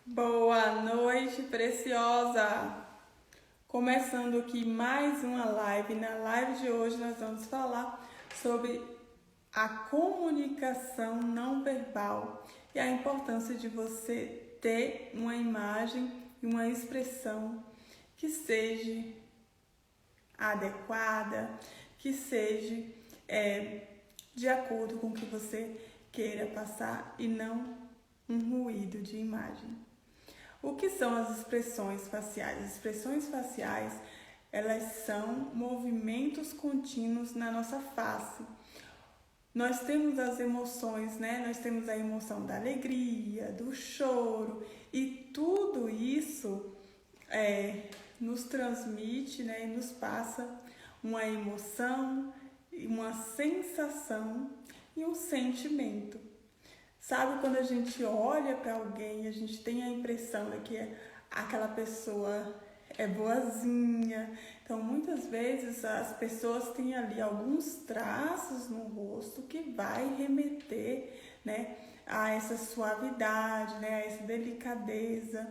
Boa noite, preciosa! Começando aqui mais uma live. Na live de hoje nós vamos falar sobre a comunicação não verbal e a importância de você ter uma imagem e uma expressão que seja adequada, que seja de acordo com o que você queira passar e não um ruído de imagem. O que são as expressões faciais? As expressões faciais, elas são movimentos contínuos na nossa face. Nós temos as emoções, né? Nós temos a emoção da alegria, do choro, e tudo isso nos transmite, né? E nos passa uma emoção, uma sensação e um sentimento. Sabe, quando a gente olha para alguém, a gente tem a impressão de que aquela pessoa é boazinha. Então, muitas vezes as pessoas têm ali alguns traços no rosto que vai remeter, né, a essa suavidade, né, a essa delicadeza,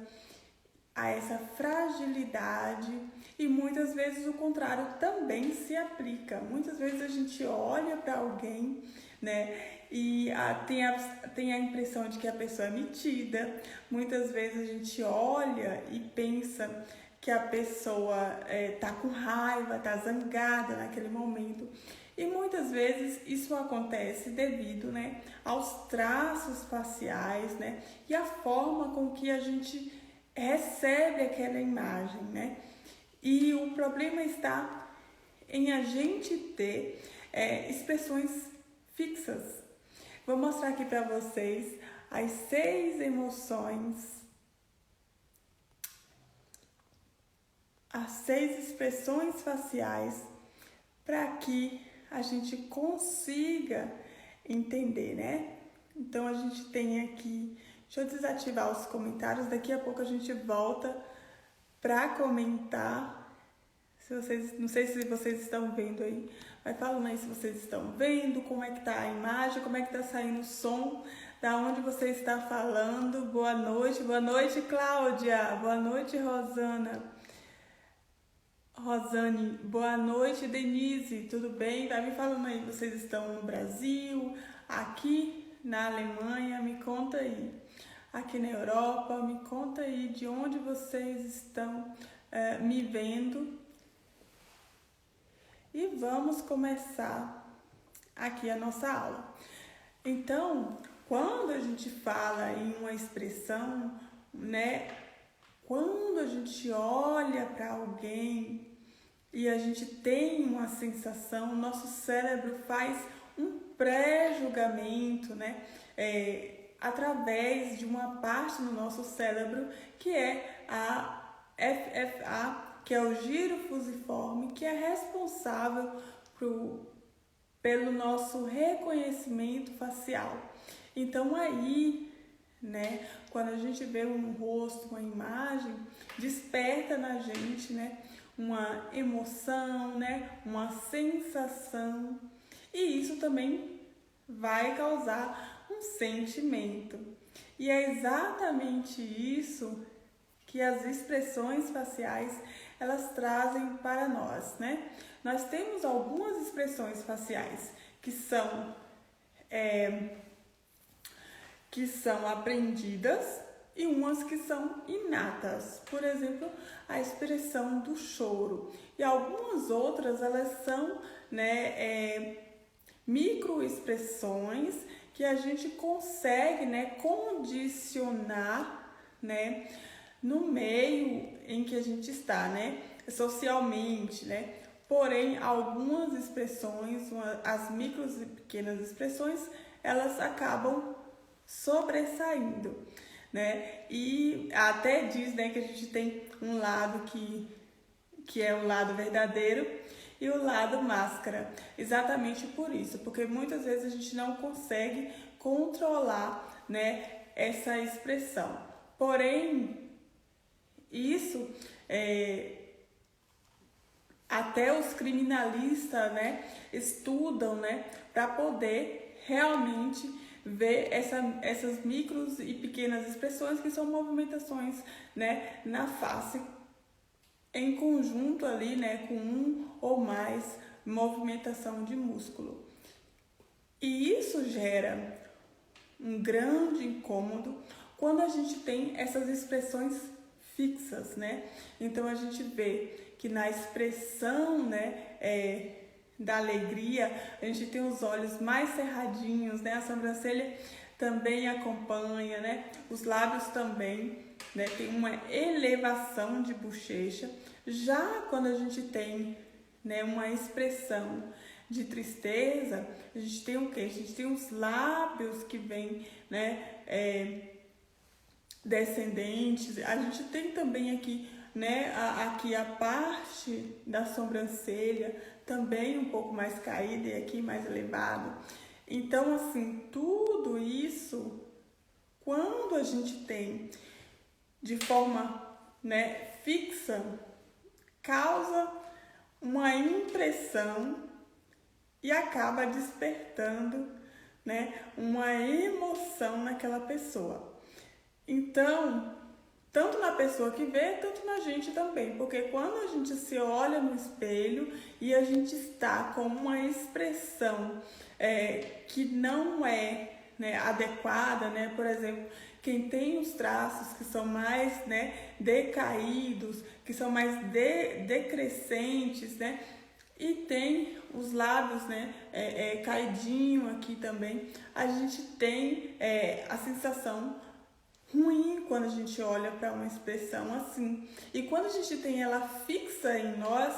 a essa fragilidade, e muitas vezes o contrário também se aplica. Muitas vezes a gente olha para alguém, né, e tem a impressão de que a pessoa é metida. Muitas vezes a gente olha e pensa que a pessoa tá com raiva, tá zangada naquele momento. E muitas vezes isso acontece devido, né, aos traços faciais, né, e a forma com que a gente recebe aquela imagem, né? E o problema está em a gente ter expressões fixas. Vou mostrar aqui para vocês as 6 emoções, as 6 expressões faciais, para que a gente consiga entender, né? Então a gente tem aqui, deixa eu desativar os comentários, daqui a pouco a gente volta para comentar. Se vocês, não sei se vocês estão vendo aí, vai falando aí se vocês estão vendo, como é que tá a imagem, como é que tá saindo o som, da onde você está falando. Boa noite Cláudia, boa noite Rosane, boa noite Denise, tudo bem? Vai me falando aí, vocês estão no Brasil, aqui na Alemanha, me conta aí. Aqui na Europa, me conta aí de onde vocês estão me vendo. E vamos começar aqui a nossa aula. Então, quando a gente fala em uma expressão, né? Quando a gente olha para alguém e a gente tem uma sensação, nosso cérebro faz um pré-julgamento, né? Através de uma parte no nosso cérebro que é a FFA, que é o giro fusiforme, que é responsável pelo nosso reconhecimento facial. Então aí, né, quando a gente vê um rosto, uma imagem, desperta na gente, né, uma emoção, né, uma sensação, e isso também vai causar um sentimento. E é exatamente isso que as expressões faciais elas trazem para nós, né? Nós temos algumas expressões faciais que são aprendidas e umas que são inatas. Por exemplo, a expressão do choro. E algumas outras, elas são, né, microexpressões que a gente consegue, né, condicionar, né, no meio em que a gente está, né, socialmente, né. Porém, algumas expressões, as micros e pequenas expressões, elas acabam sobressaindo, né? E até diz, né, que a gente tem um lado que é o lado verdadeiro e o lado máscara. Exatamente por isso, porque muitas vezes a gente não consegue controlar, né, essa expressão. Porém, isso até os criminalistas, né, estudam, né, para poder realmente vê essas micros e pequenas expressões que são movimentações, né, na face em conjunto ali, né, com um ou mais movimentação de músculo. E isso gera um grande incômodo quando a gente tem essas expressões fixas, né? Então a gente vê que na expressão, né, da alegria, a gente tem os olhos mais cerradinhos, né? A sobrancelha também acompanha, né? Os lábios também, né? Tem uma elevação de bochecha. Já quando a gente tem, né, uma expressão de tristeza, a gente tem o quê? A gente tem os lábios que vêm, né, descendentes. A gente tem também aqui, né, aqui a parte da sobrancelha também um pouco mais caída e aqui mais elevado. Então, assim, tudo isso, quando a gente tem de forma, né, fixa, causa uma impressão e acaba despertando, né, uma emoção naquela pessoa. Então, tanto na pessoa que vê, tanto na gente também, porque quando a gente se olha no espelho e a gente está com uma expressão que não é, né, adequada, né, por exemplo, quem tem os traços que são mais, né, decaídos, que são mais decrescentes, né, e tem os lábios, né, caidinho aqui também, a gente tem a sensação ruim quando a gente olha para uma expressão assim. E quando a gente tem ela fixa em nós,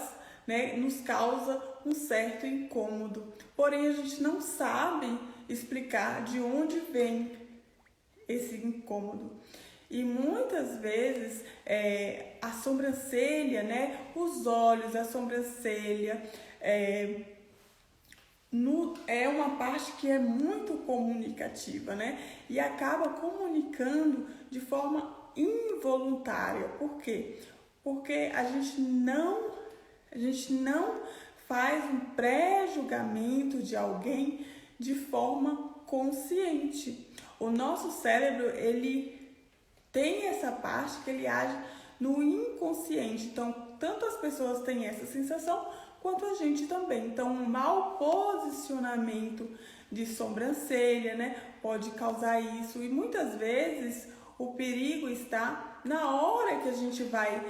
né, nos causa um certo incômodo. Porém, a gente não sabe explicar de onde vem esse incômodo. E muitas vezes a sobrancelha, né, os olhos, a sobrancelha, é uma parte que é muito comunicativa, né? E acaba comunicando de forma involuntária. Por quê? Porque a gente não faz um pré-julgamento de alguém de forma consciente. O nosso cérebro, ele tem essa parte que ele age no inconsciente. Então, tanto as pessoas têm essa sensação, quanto a gente também. Então, um mau posicionamento de sobrancelha, né, pode causar isso. E muitas vezes o perigo está na hora que a gente vai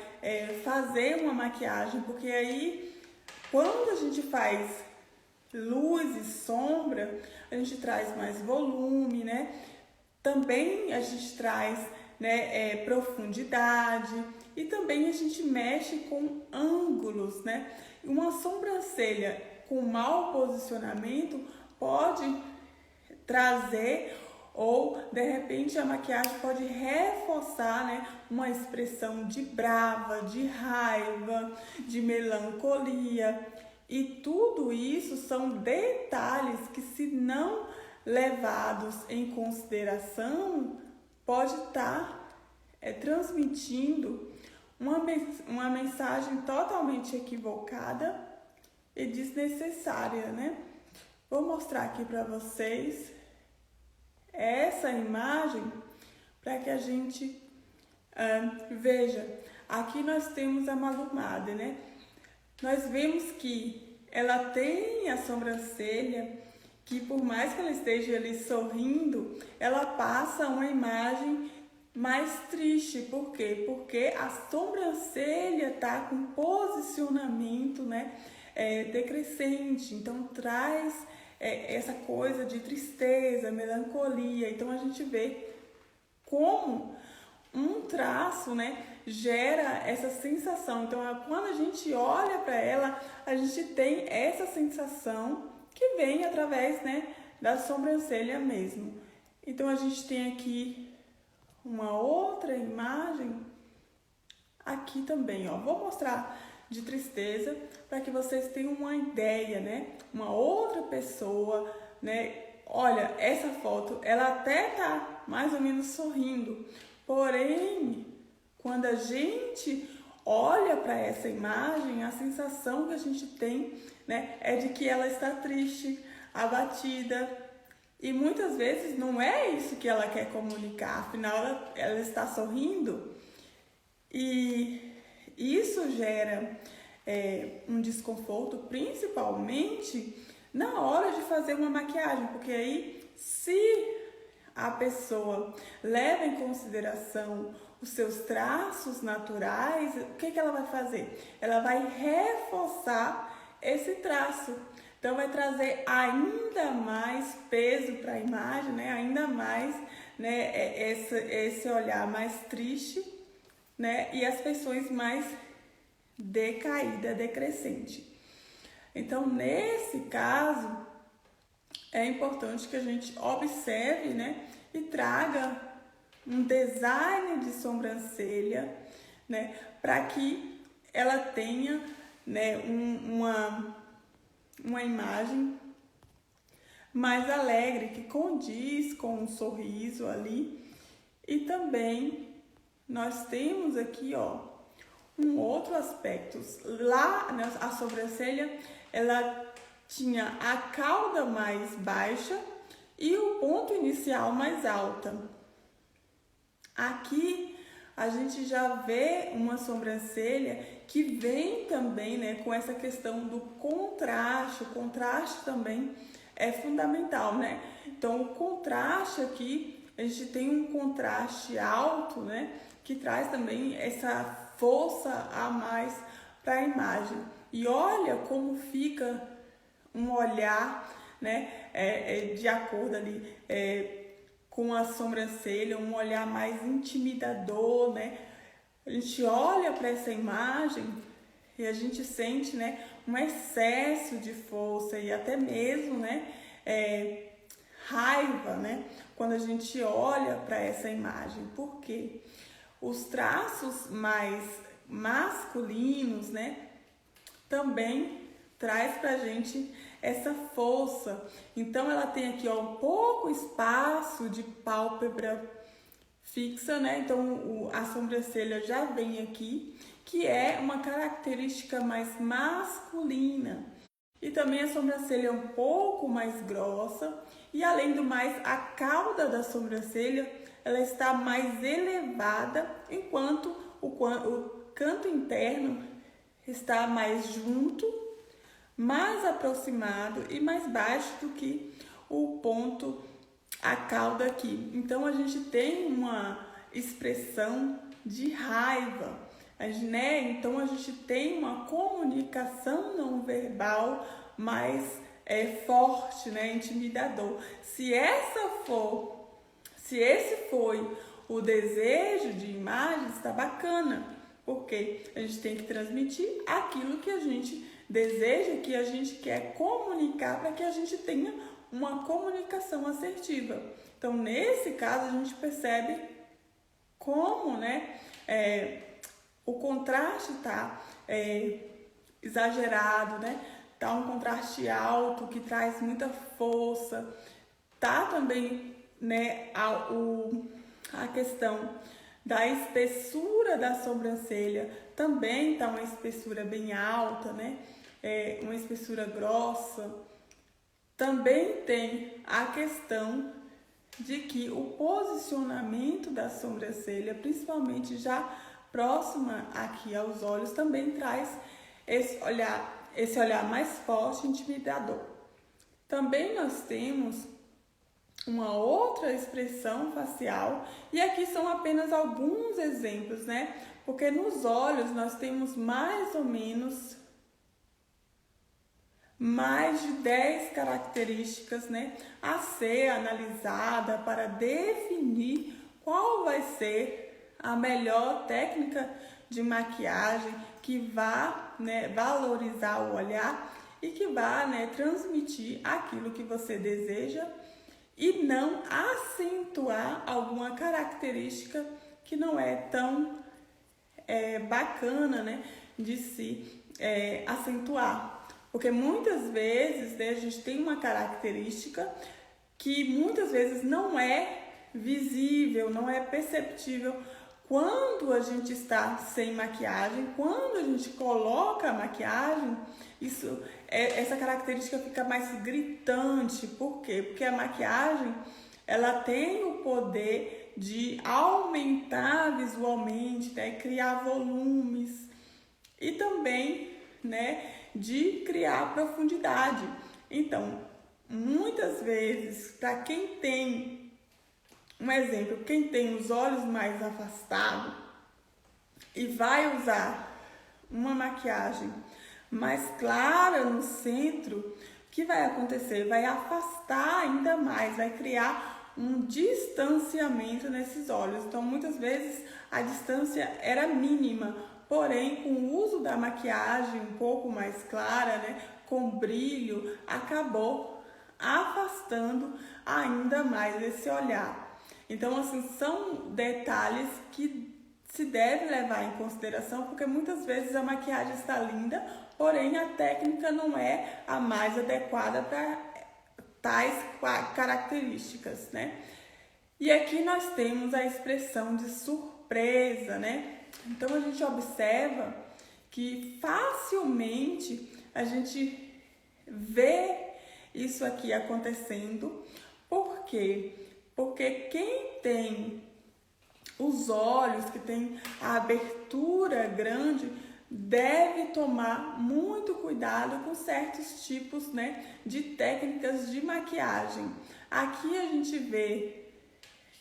fazer uma maquiagem, porque aí, quando a gente faz luz e sombra, a gente traz mais volume, né? Também a gente traz, né, profundidade e também a gente mexe com ângulos, né? Uma sobrancelha com mau posicionamento pode trazer, ou de repente a maquiagem pode reforçar, né, uma expressão de brava, de raiva, de melancolia. E tudo isso são detalhes que, se não levados em consideração, pode estar transmitindo uma mensagem totalmente equivocada e desnecessária, né? Vou mostrar aqui para vocês essa imagem para que a gente veja. Aqui nós temos a Malu Mader, né? Nós vemos que ela tem a sobrancelha que, por mais que ela esteja ali sorrindo, ela passa uma imagem mais triste. Por quê? Porque a sobrancelha está com posicionamento, né, decrescente. Então traz essa coisa de tristeza, melancolia. Então a gente vê como um traço, né, gera essa sensação. Então quando a gente olha para ela, a gente tem essa sensação que vem através, né, da sobrancelha mesmo. Então a gente tem aqui uma outra imagem aqui também, ó. Vou mostrar de tristeza para que vocês tenham uma ideia, né? Uma outra pessoa, né? Olha, essa foto, ela até tá mais ou menos sorrindo, porém, quando a gente olha para essa imagem, a sensação que a gente tem, né, é de que ela está triste, abatida, E muitas vezes não é isso que ela quer comunicar, afinal ela está sorrindo e isso gera um desconforto, principalmente na hora de fazer uma maquiagem, porque aí se a pessoa leva em consideração os seus traços naturais, o que ela vai fazer? Ela vai reforçar esse traço. Então vai trazer ainda mais peso para a imagem, né? Ainda mais, né, esse olhar mais triste, né? E as feições mais decaída, decrescente. Então, nesse caso, é importante que a gente observe, né, e traga um design de sobrancelha, né, para que ela tenha, né, uma imagem mais alegre, que condiz com um sorriso ali. E também nós temos aqui, ó, um outro aspecto. Lá, né, a sobrancelha, ela tinha a cauda mais baixa e o ponto inicial mais alta. Aqui a gente já vê uma sobrancelha que vem também, né, com essa questão do contraste. O contraste também é fundamental, né? Então, o contraste aqui, a gente tem um contraste alto, né, que traz também essa força a mais para a imagem. E olha como fica um olhar, né, de acordo ali com a sobrancelha, um olhar mais intimidador, né? A gente olha para essa imagem e a gente sente, né, um excesso de força e até mesmo, né, raiva, né, quando a gente olha para essa imagem. Por quê? Os traços mais masculinos, né, também traz pra gente essa força. Então ela tem aqui, ó, um pouco espaço de pálpebra fixa, né? Então a sobrancelha já vem aqui, que é uma característica mais masculina. E também a sobrancelha é um pouco mais grossa e, além do mais, a cauda da sobrancelha ela está mais elevada, enquanto o canto interno está mais junto, mais aproximado e mais baixo do que o ponto, a cauda aqui. Então a gente tem uma expressão de raiva, né? Então a gente tem uma comunicação não verbal mais forte, né? Intimidador. Se esse foi o desejo de imagem, está bacana, porque a gente tem que transmitir aquilo que a gente deseja, que a gente quer comunicar, para que a gente tenha uma comunicação assertiva. Então, nesse caso, a gente percebe como, né, o contraste está exagerado, né? Tá um contraste alto que traz muita força. Tá também, né, a questão da espessura da sobrancelha, também tá uma espessura bem alta, né? Uma espessura grossa. Também tem a questão de que o posicionamento da sobrancelha, principalmente já próxima aqui aos olhos, também traz esse olhar mais forte e intimidador. Também nós temos uma outra expressão facial, e aqui são apenas alguns exemplos, né? Porque nos olhos nós temos mais ou menos mais de 10 características, né, a ser analisada para definir qual vai ser a melhor técnica de maquiagem que vá, né, valorizar o olhar e que vá, né, transmitir aquilo que você deseja e não acentuar alguma característica que não é tão bacana, né, de se acentuar. Porque muitas vezes, né, a gente tem uma característica que muitas vezes não é visível, não é perceptível quando a gente está sem maquiagem, quando a gente coloca a maquiagem, essa característica fica mais gritante. Por quê? Porque a maquiagem, ela tem o poder de aumentar visualmente, né? Criar volumes e também, né, de criar profundidade. Então, muitas vezes, para quem tem, um exemplo, quem tem os olhos mais afastados e vai usar uma maquiagem mais clara no centro, o que vai acontecer? Vai afastar ainda mais, vai criar um distanciamento nesses olhos. Então, muitas vezes, a distância era mínima, porém, com o uso da maquiagem um pouco mais clara, né, com brilho, acabou afastando ainda mais esse olhar. Então, assim, são detalhes que se deve levar em consideração, porque muitas vezes a maquiagem está linda, porém a técnica não é a mais adequada para tais características, né? E aqui nós temos a expressão de surpresa, né? Então a gente observa que facilmente a gente vê isso aqui acontecendo. Por quê? Porque quem tem os olhos, que tem a abertura grande, deve tomar muito cuidado com certos tipos, né, de técnicas de maquiagem. Aqui a gente vê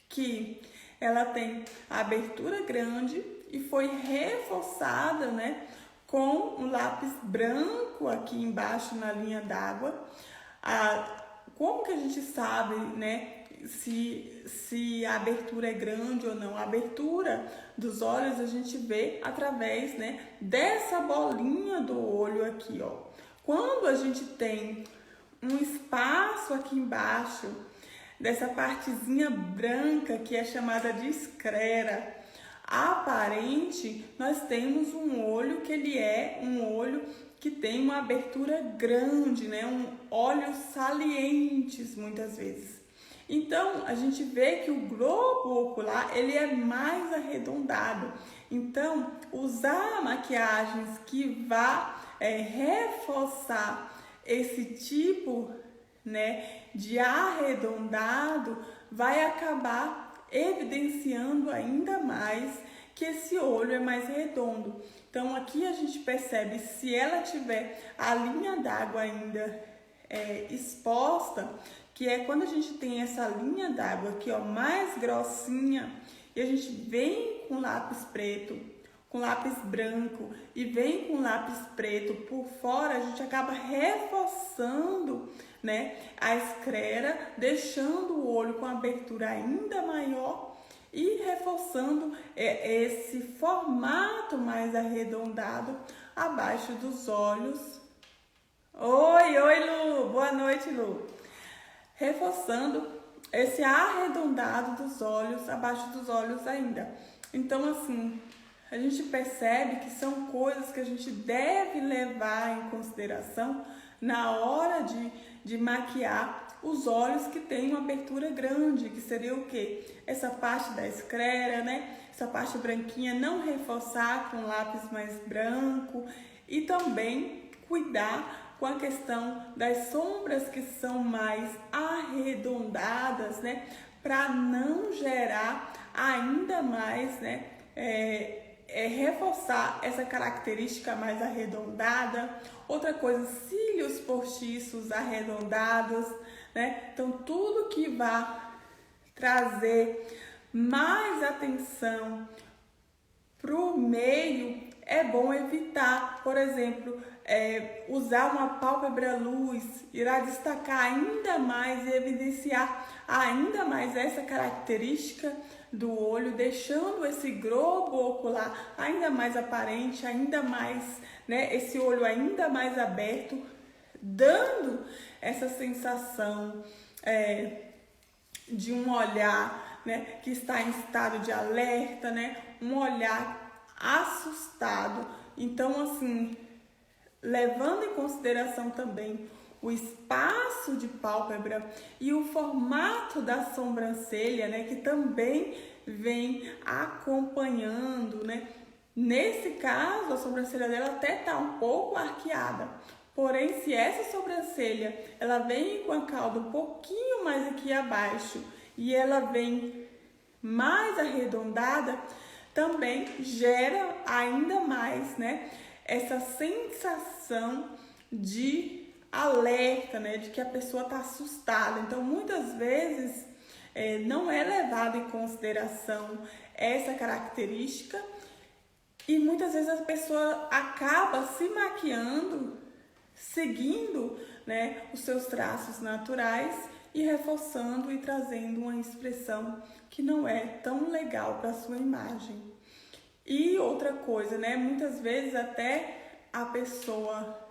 que ela tem a abertura grande e foi reforçada, né, com um lápis branco aqui embaixo na linha d'água. Como que a gente sabe, né, se a abertura é grande ou não? A abertura dos olhos a gente vê através, né, dessa bolinha do olho aqui, ó. Quando a gente tem um espaço aqui embaixo, dessa partezinha branca que é chamada de esclera aparente, nós temos um olho que ele é um olho que tem uma abertura grande, né? Olhos salientes muitas vezes. Então, a gente vê que o globo ocular, ele é mais arredondado. Então, usar maquiagens que vá reforçar esse tipo, né, de arredondado, vai acabar evidenciando ainda mais que esse olho é mais redondo. Então, aqui a gente percebe, se ela tiver a linha d'água ainda exposta, que é quando a gente tem essa linha d'água aqui, ó, mais grossinha, e a gente vem com lápis preto, com lápis branco e vem com lápis preto por fora, a gente acaba reforçando, né, a esclera, deixando o olho com a abertura ainda maior e reforçando esse formato mais arredondado abaixo dos olhos. Oi, Lu! Boa noite, Lu! Reforçando esse arredondado dos olhos, abaixo dos olhos ainda. Então, assim, a gente percebe que são coisas que a gente deve levar em consideração na hora de maquiar os olhos que têm uma abertura grande, que seria o quê? Essa parte da esclera, né? Essa parte branquinha, não reforçar com lápis mais branco e também cuidar com a questão das sombras que são mais arredondadas, né? Para não gerar ainda mais, né? Reforçar essa característica mais arredondada. Outra coisa, cílios postiços arredondados, né? Então, tudo que vai trazer mais atenção para o meio é bom evitar. Por exemplo, usar uma pálpebra luz irá destacar ainda mais e evidenciar ainda mais essa característica do olho, deixando esse globo ocular ainda mais aparente, ainda mais, né, esse olho ainda mais aberto, dando essa sensação de um olhar, né, que está em estado de alerta, né, um olhar assustado. Então, assim, levando em consideração também o espaço de pálpebra e o formato da sobrancelha, né, que também vem acompanhando, né? Nesse caso, a sobrancelha dela até tá um pouco arqueada. Porém, se essa sobrancelha, ela vem com a cauda um pouquinho mais aqui abaixo e ela vem mais arredondada, também gera ainda mais, né, essa sensação de alerta, né, de que a pessoa está assustada. Então, muitas vezes, não é levado em consideração essa característica e muitas vezes a pessoa acaba se maquiando, seguindo, né, os seus traços naturais e reforçando e trazendo uma expressão que não é tão legal para a sua imagem. E outra coisa, né, muitas vezes até a pessoa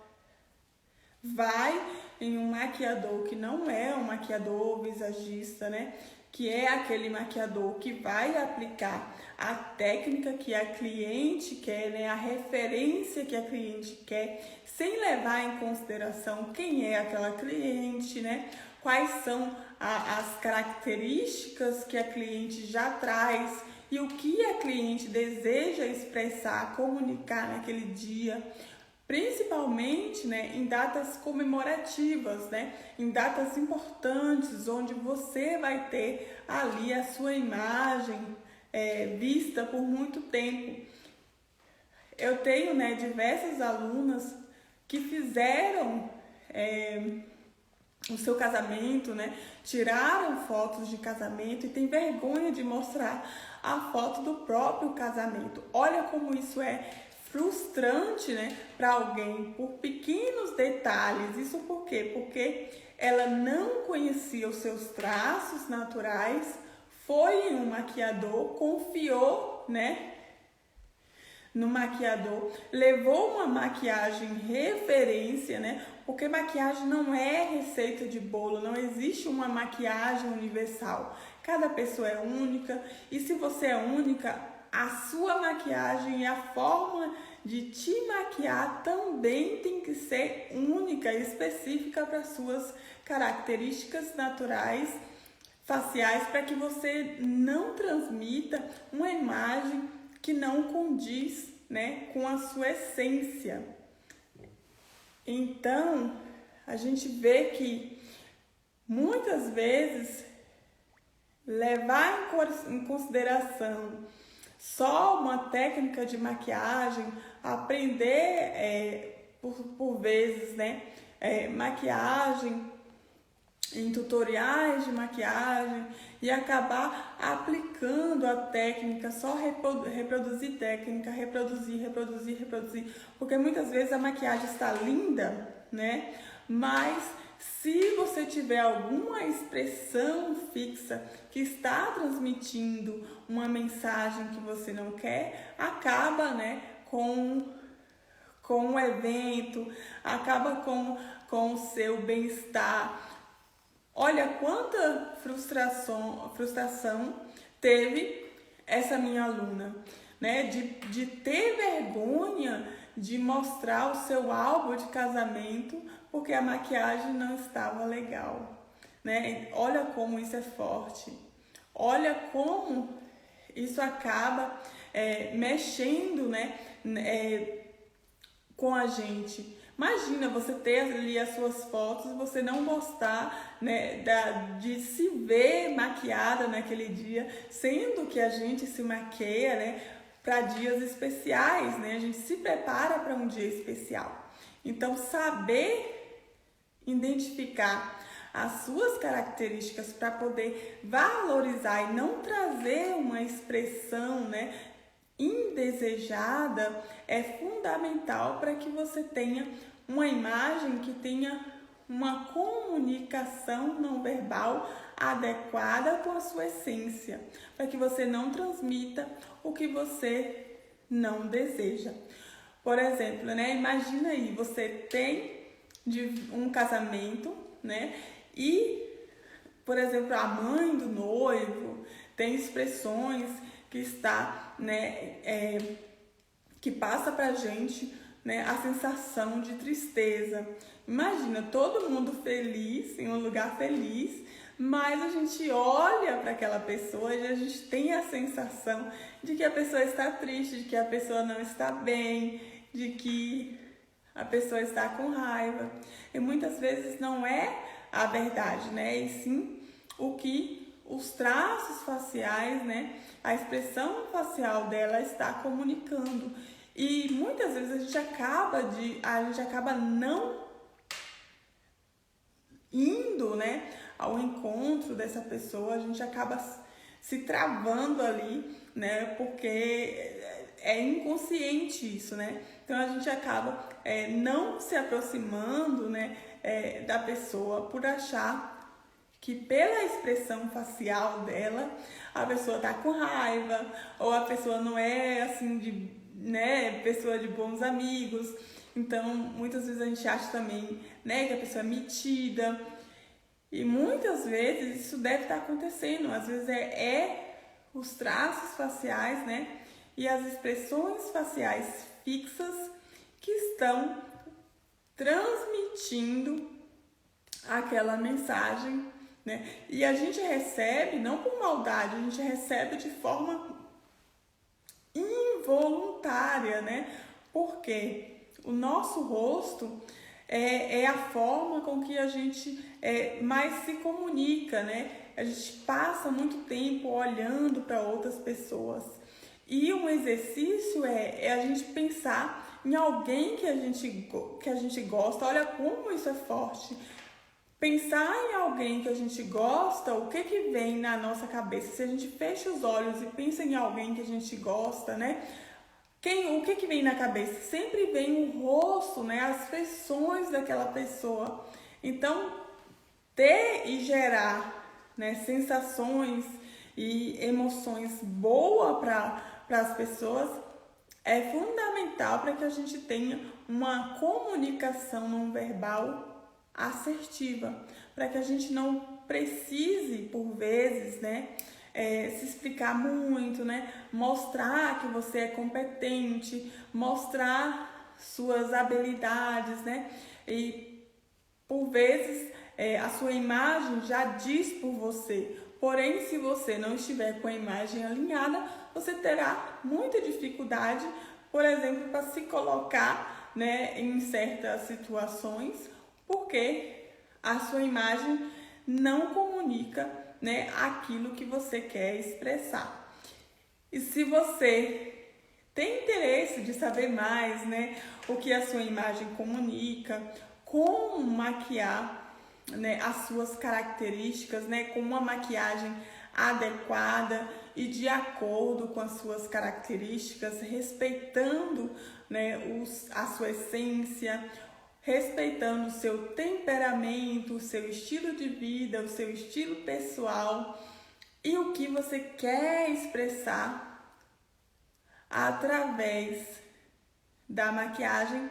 vai em um maquiador que não é um maquiador visagista, né, que é aquele maquiador que vai aplicar a técnica que a cliente quer, né, a referência que a cliente quer, sem levar em consideração quem é aquela cliente, né, quais são as características que a cliente já traz e o que a cliente deseja expressar, comunicar naquele dia, principalmente, né, em datas comemorativas, né, em datas importantes, onde você vai ter ali a sua imagem vista por muito tempo. Eu tenho, né, diversas alunas que fizeram o seu casamento, né, tiraram fotos de casamento e tem vergonha de mostrar a foto do próprio casamento. Olha como isso é frustrante, né, para alguém por pequenos detalhes. Isso por quê? Porque ela não conhecia os seus traços naturais, foi em um maquiador, confiou, né, no maquiador, levou uma maquiagem referência, né? Porque maquiagem não é receita de bolo, não existe uma maquiagem universal. Cada pessoa é única e se você é única, a sua maquiagem e a forma de te maquiar também tem que ser única e específica para suas características naturais faciais, para que você não transmita uma imagem que não condiz, né, com a sua essência. Então, a gente vê que muitas vezes levar em consideração só uma técnica de maquiagem, aprender por vezes, né, maquiagem em tutoriais de maquiagem e acabar aplicando a técnica, só reproduzir técnica, reproduzir, porque muitas vezes a maquiagem está linda, né? Mas se você tiver alguma expressão fixa que está transmitindo uma mensagem que você não quer, acaba, né, com o evento, acaba com o seu bem-estar. Olha quanta frustração teve essa minha aluna, né? De ter vergonha de mostrar o seu álbum de casamento porque a maquiagem não estava legal, né? Olha como isso é forte. Olha como isso acaba mexendo, né? Com a gente. Imagina você ter ali as suas fotos e você não gostar, né, de se ver maquiada naquele dia, sendo que a gente se maqueia, né, para dias especiais, né? A gente se prepara para um dia especial. Então, saber identificar as suas características para poder valorizar e não trazer uma expressão, né, indesejada é fundamental para que você tenha uma imagem que tenha uma comunicação não verbal adequada com a sua essência, para que você não transmita o que você não deseja. Por exemplo, né, imagina aí, você tem um casamento, né, e, por exemplo, a mãe do noivo tem expressões que está, né, que passa pra gente né, a sensação de tristeza. Imagina todo mundo feliz, em um lugar feliz, mas a gente olha para aquela pessoa e a gente tem a sensação de que a pessoa está triste, de que a pessoa não está bem, de que a pessoa está com raiva. E muitas vezes não é a verdade, né? E sim o que os traços faciais, né? A expressão facial dela está comunicando. E muitas vezes a gente acaba não indo, né, ao encontro dessa pessoa, a gente acaba se travando ali, né, porque é inconsciente isso, né? Então a gente acaba não se aproximando, né, da pessoa por achar que pela expressão facial dela, a pessoa tá com raiva, ou a pessoa não é assim pessoa de bons amigos. Então, muitas vezes a gente acha também, né, que a pessoa é metida. E muitas vezes isso deve estar acontecendo. Às vezes os traços faciais, né, e as expressões faciais fixas que estão transmitindo aquela mensagem, né? E a gente recebe, não por maldade, a gente recebe de forma involuntária, né? Porque o nosso rosto é a forma com que a gente mais se comunica, né? A gente passa muito tempo olhando para outras pessoas. E um exercício é a gente pensar em alguém que a gente gosta. Olha como isso é forte. Pensar em alguém que a gente gosta, o que vem na nossa cabeça? Se a gente fecha os olhos e pensa em alguém que a gente gosta, né? O que vem na cabeça? Sempre vem o rosto, né? As feições daquela pessoa. Então, ter e gerar, né, sensações e emoções boas para as pessoas é fundamental para que a gente tenha uma comunicação não verbal assertiva, para que a gente não precise, por vezes, né, se explicar muito, né, mostrar que você é competente, mostrar suas habilidades, né, e por vezes a sua imagem já diz por você. Porém, se você não estiver com a imagem alinhada, você terá muita dificuldade, por exemplo, para se colocar, né, em certas situações, porque a sua imagem não comunica, né, aquilo que você quer expressar. E se você tem interesse de saber mais, né, o que a sua imagem comunica, como maquiar, né, as suas características, né, com uma maquiagem adequada e de acordo com as suas características, respeitando, né, a sua essência, respeitando o seu temperamento, o seu estilo de vida, o seu estilo pessoal e o que você quer expressar através da maquiagem.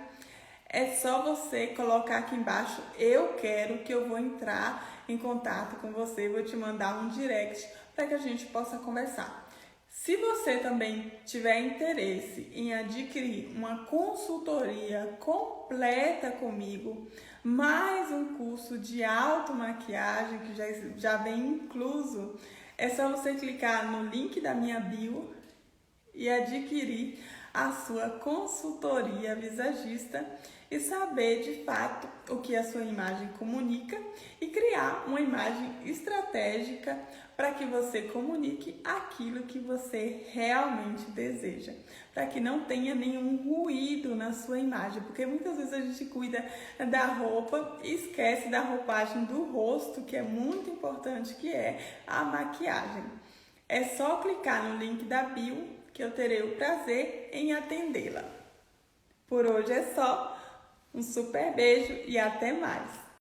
É só você colocar aqui embaixo, eu quero, que eu vou entrar em contato com você, vou te mandar um direct para que a gente possa conversar. Se você também tiver interesse em adquirir uma consultoria completa comigo, mais um curso de automaquiagem que já vem incluso, é só você clicar no link da minha bio e adquirir a sua consultoria visagista e saber de fato o que a sua imagem comunica e criar uma imagem estratégica para que você comunique aquilo que você realmente deseja, para que não tenha nenhum ruído na sua imagem, porque muitas vezes a gente cuida da roupa e esquece da roupagem do rosto, que é muito importante, que é a maquiagem. É só clicar no link da bio que eu terei o prazer em atendê-la. Por hoje é só. Um super beijo e até mais!